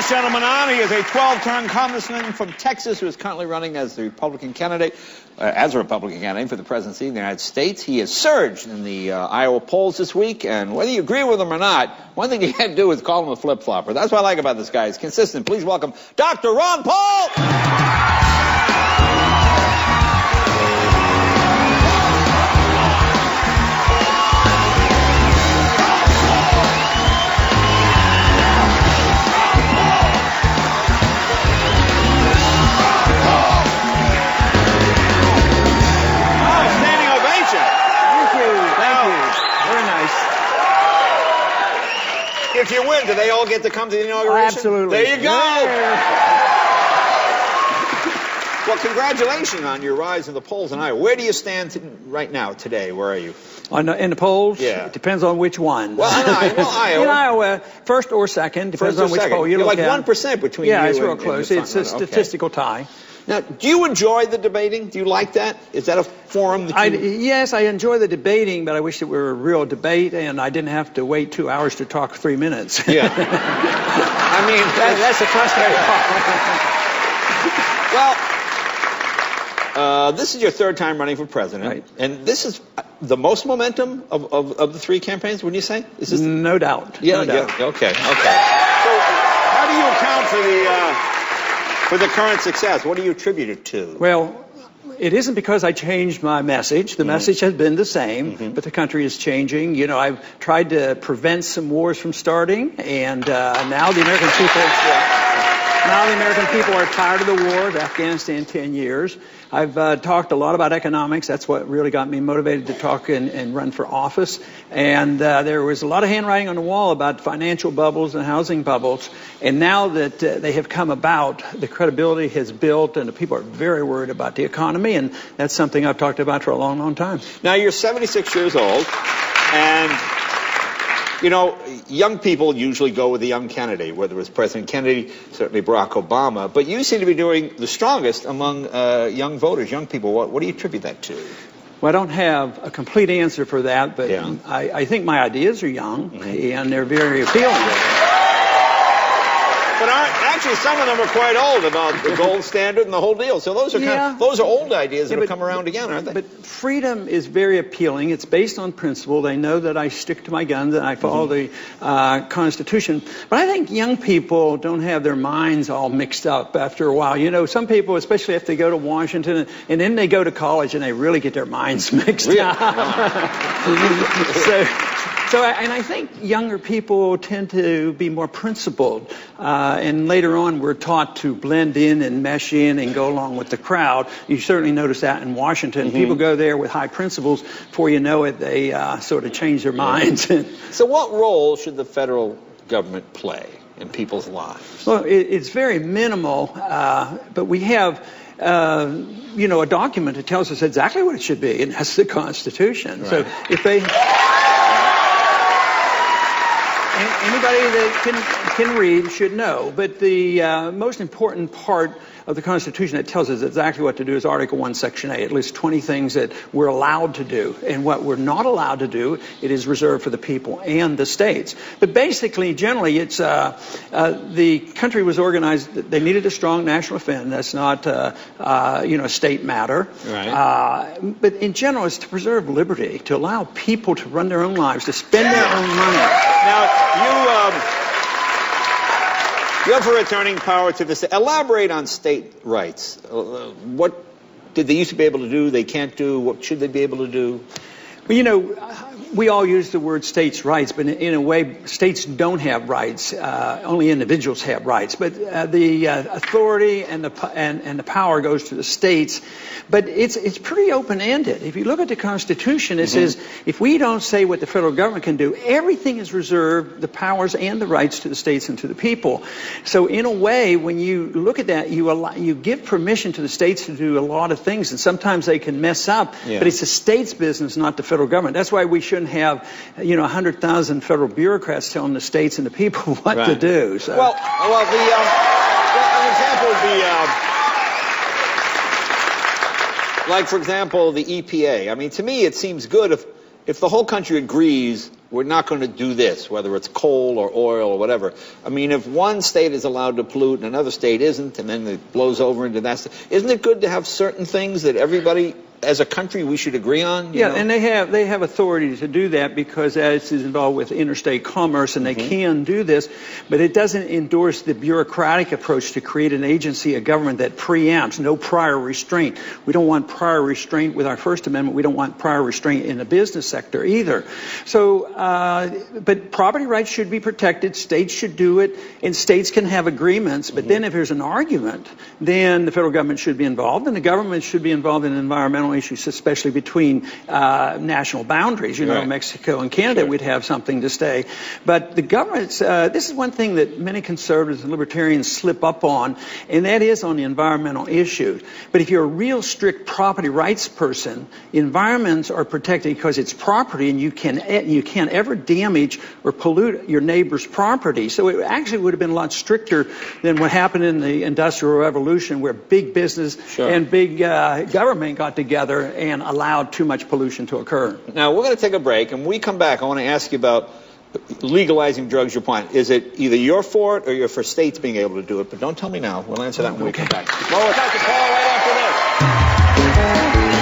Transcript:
this gentleman on. He is a 12-term congressman from Texas who is currently running as the Republican candidate, for the presidency of the United States. He has surged in the Iowa polls this week, and whether you agree with him or not, one thing you can't do is call him a flip-flopper. That's what I like about this guy. He's consistent. Please welcome Dr. Ron Paul! If you win, do they all get to come to the inauguration? Oh, absolutely. There you go. Yeah. Well, congratulations on your rise in the polls in Iowa. Where do you stand right now, today? Where are you? In the polls? Yeah. It depends on which one. Well, Iowa. In Iowa, first or second, depends on which poll you You're look like at. 1% between you and... Yeah, it's real close. It's a statistical tie. Now, do you enjoy the debating? Do you like that? Is that a forum that you... Yes, I enjoy the debating, but I wish it were a real debate and I didn't have to wait 2 hours to talk 3 minutes. Yeah. I mean... That's the frustrating part. Well, this is your third time running for president. Right. And this is the most momentum of the three campaigns, wouldn't you say? Is this... No doubt. Yeah, no doubt. Yeah, okay. So, how do you account for the current success? What do you attribute it to? Well, it isn't because I changed my message. The message has been the same, but the country is changing. You know, I've tried to prevent some wars from starting, and now the American people are tired of the war, Afghanistan 10 years. I've talked a lot about economics. That's what really got me motivated to talk and run for office. And there was a lot of handwriting on the wall about financial bubbles and housing bubbles. And now that they have come about, the credibility has built, and the people are very worried about the economy. And that's something I've talked about for a long, long time. Now, you're 76 years old, and... You know, young people usually go with a young candidate, whether it was President Kennedy, certainly Barack Obama, but you seem to be doing the strongest among young voters, young people. What do you attribute that to? Well, I don't have a complete answer for that, but yeah. I think my ideas are young, and they're very appealing. But actually, some of them are quite old, about the gold standard and the whole deal. So those are those are old ideas that have come around again, aren't they? But freedom is very appealing. It's based on principle. They know that I stick to my guns and I follow the Constitution. But I think young people don't have their minds all mixed up after a while. You know, some people, especially if they go to Washington and then they go to college and they really get their minds mixed up. And I think younger people tend to be more principled. And later on, we're taught to blend in and mesh in and go along with the crowd. You certainly notice that in Washington. People go there with high principles. Before you know it, they sort of change their minds. So what role should the federal government play in people's lives? Well, it's very minimal, but we have... a document that tells us exactly what it should be, and that's the Constitution. Right. So if they... Anybody that can read should know, but the most important part of the Constitution that tells us exactly what to do is Article 1, Section 8. At least 20 things that we're allowed to do. And what we're not allowed to do, it is reserved for the people and the states. But basically, generally, it's the country was organized, they needed a strong national defense. That's not, a state matter. Right. But in general, it's to preserve liberty, to allow people to run their own lives, to spend their own money. Now, you have a returning power to the state. Elaborate on state rights. What did they used to be able to do, they can't do? What should they be able to do? Well, we all use the word states' rights, but in a way, states don't have rights. Only individuals have rights. But the authority and the power goes to the states. But it's pretty open-ended. If you look at the Constitution, it says if we don't say what the federal government can do, everything is reserved, the powers and the rights, to the states and to the people. So in a way, when you look at that, you give permission to the states to do a lot of things, and sometimes they can mess up. Yeah. But it's the state's business, not the federal government. That's why we shouldn't have 100,000 federal bureaucrats telling the states and the people what to do. So. Well, an example would be, like, for example, the EPA. I mean, to me, it seems good if the whole country agrees we're not going to do this, whether it's coal or oil or whatever. I mean, if one state is allowed to pollute and another state isn't, and then it blows over into that state, isn't it good to have certain things that everybody, as a country, we should agree on? Yeah, and they have authority to do that because this is involved with interstate commerce, and they can do this, but it doesn't endorse the bureaucratic approach to create an agency, a government that preempts, no prior restraint. We don't want prior restraint with our First Amendment. We don't want prior restraint in the business sector either. So, but property rights should be protected. States should do it, and states can have agreements, but then if there's an argument, then the federal government should be involved, and the government should be involved in environmental issues, especially between national boundaries. You know, Mexico and Canada would have something to say. But the government's, this is one thing that many conservatives and libertarians slip up on, and that is on the environmental issue. But if you're a real strict property rights person, environments are protected because it's property, and you can't ever damage or pollute your neighbor's property. So it actually would have been a lot stricter than what happened in the Industrial Revolution, where big business and big government got together and allowed too much pollution to occur. Now, we're going to take a break, and when we come back, I want to ask you about legalizing drugs. Your point. Is it either you're for it or you're for states being able to do it? But don't tell me now. We'll answer that when we come back. Well, we'll talk to Paul right after this.